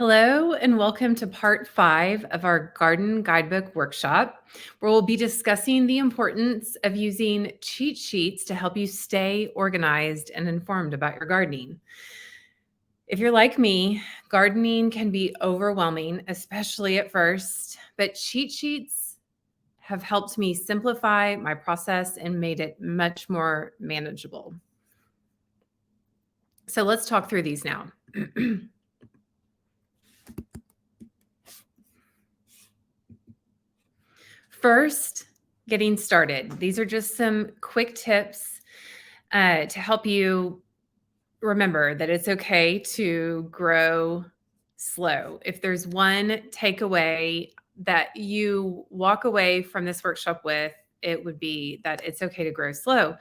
Hello, and welcome to part 5 of our Garden Guidebook workshop, where we'll be discussing the importance of using cheat sheets to help you stay organized and informed about your gardening. If you're like me, gardening can be overwhelming, especially at first, but cheat sheets have helped me simplify my process and made it much more manageable. So let's talk through these now. First, getting started. These are just some quick tips to help you remember that it's okay to grow slow. If there's one takeaway that you walk away from this workshop with, it would be that it's okay to grow slow.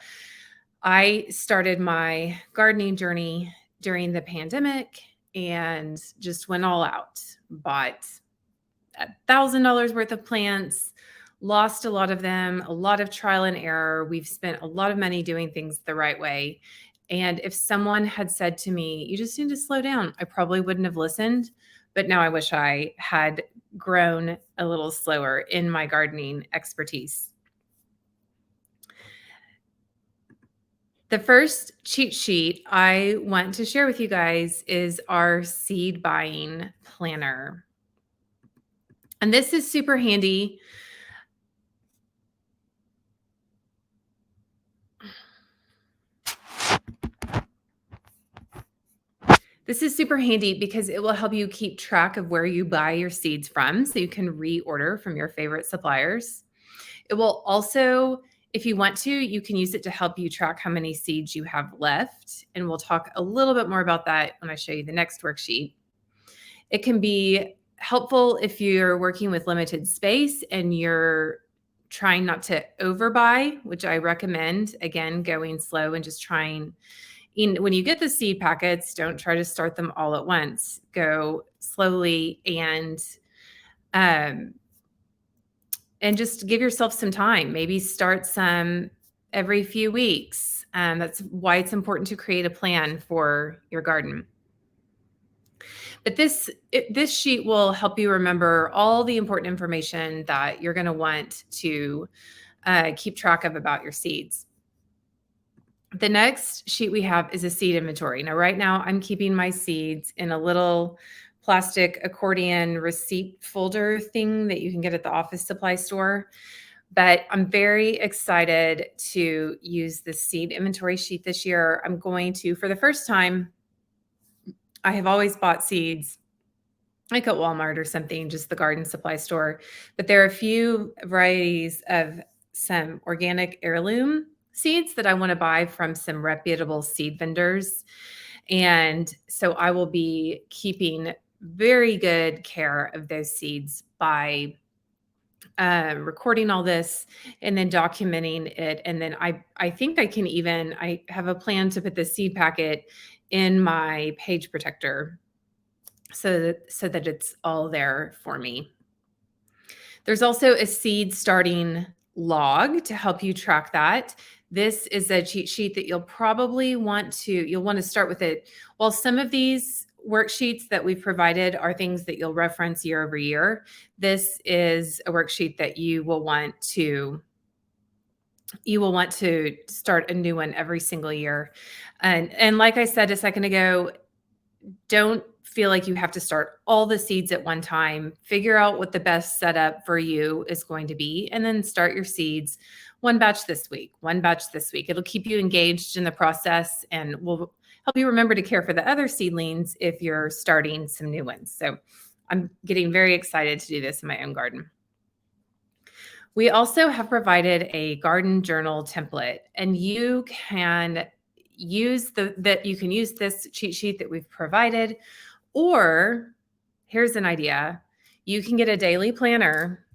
I started my gardening journey during the pandemic and just went all out, bought $1,000 worth of plants, lost a lot of them, a lot of trial and error. We've spent a lot of money doing things the right way. And if someone had said to me, you just need to slow down, I probably wouldn't have listened. But now I wish I had grown a little slower in my gardening expertise. The first cheat sheet I want to share with you guys is our seed buying planner. And this is super handy. This is super handy because it will help you keep track of where you buy your seeds from so you can reorder from your favorite suppliers. It will also, if you want to, you can use it to help you track how many seeds you have left. And we'll talk a little bit more about that when I show you the next worksheet. It can be helpful if you're working with limited space and you're trying not to overbuy, which I recommend, again, going slow and just trying. When you get the seed packets, don't try to start them all at once. Go slowly and just give yourself some time. Maybe start some every few weeks. That's why it's important to create a plan for your garden. But this sheet will help you remember all the important information that you're going to want to keep track of about your seeds. The next sheet we have is a seed inventory. Now, right now, I'm keeping my seeds in a little plastic accordion receipt folder thing that you can get at the office supply store. But I'm very excited to use the seed inventory sheet this year. I'm going to, for the first time, I have always bought seeds like at Walmart or something, just the garden supply store. But there are a few varieties of some organic heirloom seeds that I want to buy from some reputable seed vendors. And so I will be keeping very good care of those seeds by recording all this and then documenting it. And then I think I have a plan to put the seed packet in my page protector so that it's all there for me. There's also a seed starting log to help you track that. This is a cheat sheet that you'll want to start with it. While some of these worksheets that we've provided are things that you'll reference year over year, this is a worksheet that you will want to start a new one every single year. And like I said a second ago, don't feel like you have to start all the seeds at one time. Figure out what the best setup for you is going to be, and then start your seeds one batch this week, one batch this week. It'll keep you engaged in the process and will help you remember to care for the other seedlings if you're starting some new ones. So I'm getting very excited to do this in my own garden. We also have provided a garden journal template, and you can use this cheat sheet that we've provided, or here's an idea. You can get a daily planner.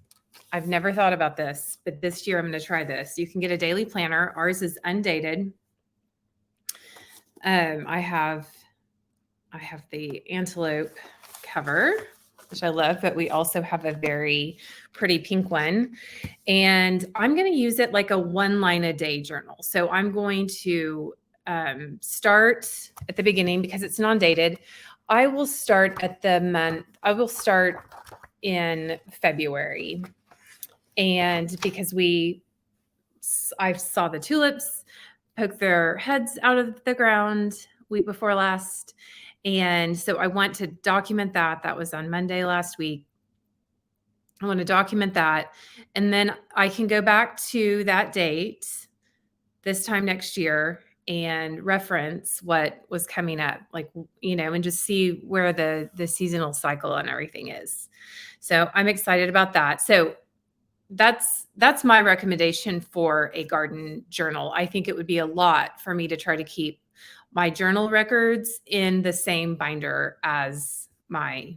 I've never thought about this, but this year I'm going to try this. You can get a daily planner. Ours is undated. I have the antelope cover, which I love, but we also have a very pretty pink one. And I'm going to use it like a 1 line a day journal. So I'm going to start at the beginning because it's non-dated. I will start I will start in February. And because I saw the tulips poke their heads out of the ground week before last. And so I want to document that. That was on Monday last week. I want to document that. And then I can go back to that date this time next year and reference what was coming up, like, and just see where the seasonal cycle and everything is. So I'm excited about that. So that's my recommendation for a garden journal. I think it would be a lot for me to try to keep my journal records in the same binder as my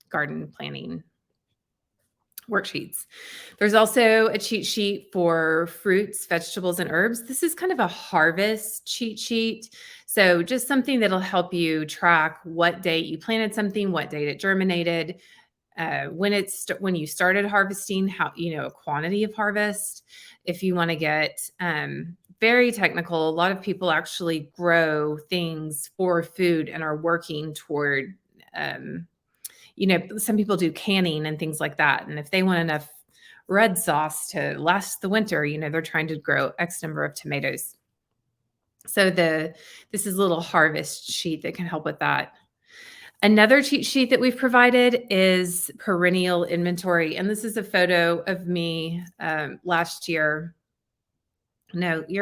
garden planning worksheets. There's also a cheat sheet for fruits, vegetables, and herbs. This is kind of a harvest cheat sheet. So just something that'll help you track what date you planted something, what date it germinated, when you started harvesting, how, a quantity of harvest. If you want to get very technical, a lot of people actually grow things for food and are working toward, some people do canning and things like that. And if they want enough red sauce to last the winter, they're trying to grow X number of tomatoes. So this is a little harvest sheet that can help with that. Another cheat sheet that we've provided is perennial inventory. And this is a photo of me year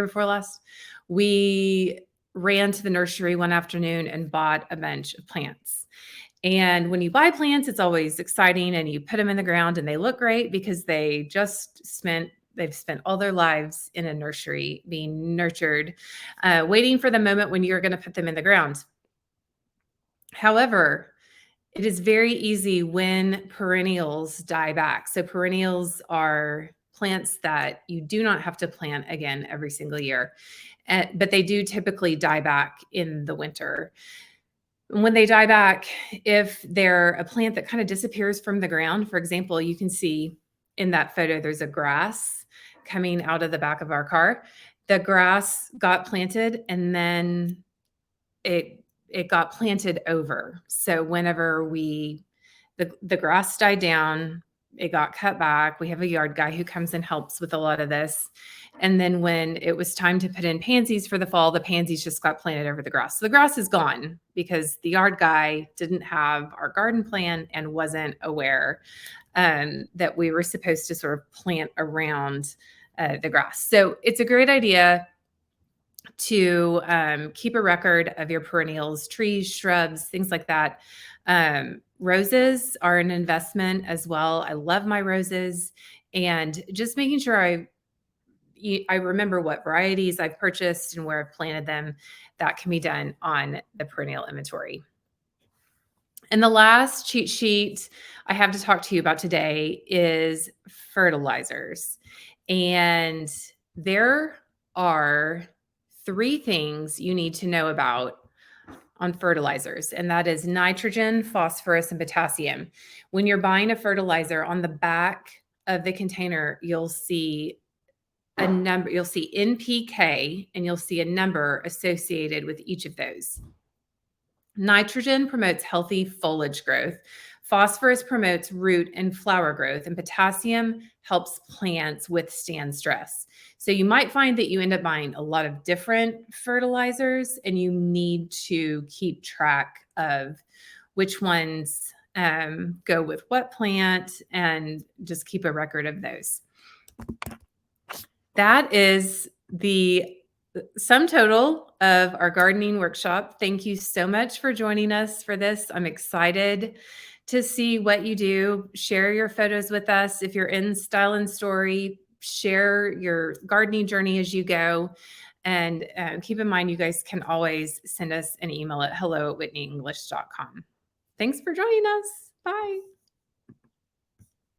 before last. We ran to the nursery one afternoon and bought a bunch of plants. And when you buy plants, it's always exciting, and you put them in the ground and they look great because they've spent all their lives in a nursery being nurtured, waiting for the moment when you're going to put them in the ground. However, it is very easy when perennials die back. So perennials are plants that you do not have to plant again every single year, but they do typically die back in the winter. When they die back, if they're a plant that kind of disappears from the ground, for example, you can see in that photo, there's a grass coming out of the back of our car. The grass got planted and then it got planted over. So whenever the grass died down, it got cut back. We have a yard guy who comes and helps with a lot of this. And then when it was time to put in pansies for the fall, the pansies just got planted over the grass. So the grass is gone because the yard guy didn't have our garden plan and wasn't aware that we were supposed to sort of plant around the grass. So it's a great idea to keep a record of your perennials, trees, shrubs, things like that. Roses are an investment as well. I love my roses, and just making sure I remember what varieties I've purchased and where I've planted them. That can be done on the perennial inventory. And the last cheat sheet I have to talk to you about today is fertilizers. And there are 3 things you need to know about on fertilizers, and that is nitrogen, phosphorus, and potassium. When you're buying a fertilizer, on the back of the container, you'll see a number, you'll see NPK, and you'll see a number associated with each of those. Nitrogen promotes healthy foliage growth. Phosphorus promotes root and flower growth, and potassium helps plants withstand stress. So you might find that you end up buying a lot of different fertilizers, and you need to keep track of which ones go with what plant, and just keep a record of those. That is the sum total of our gardening workshop. Thank you so much for joining us for this. I'm excited to see what you do. Share your photos with us. If you're in Style and Story, share your gardening journey as you go. And keep in mind, you guys can always send us an email at hello@whitneyenglish.com. Thanks for joining us. Bye.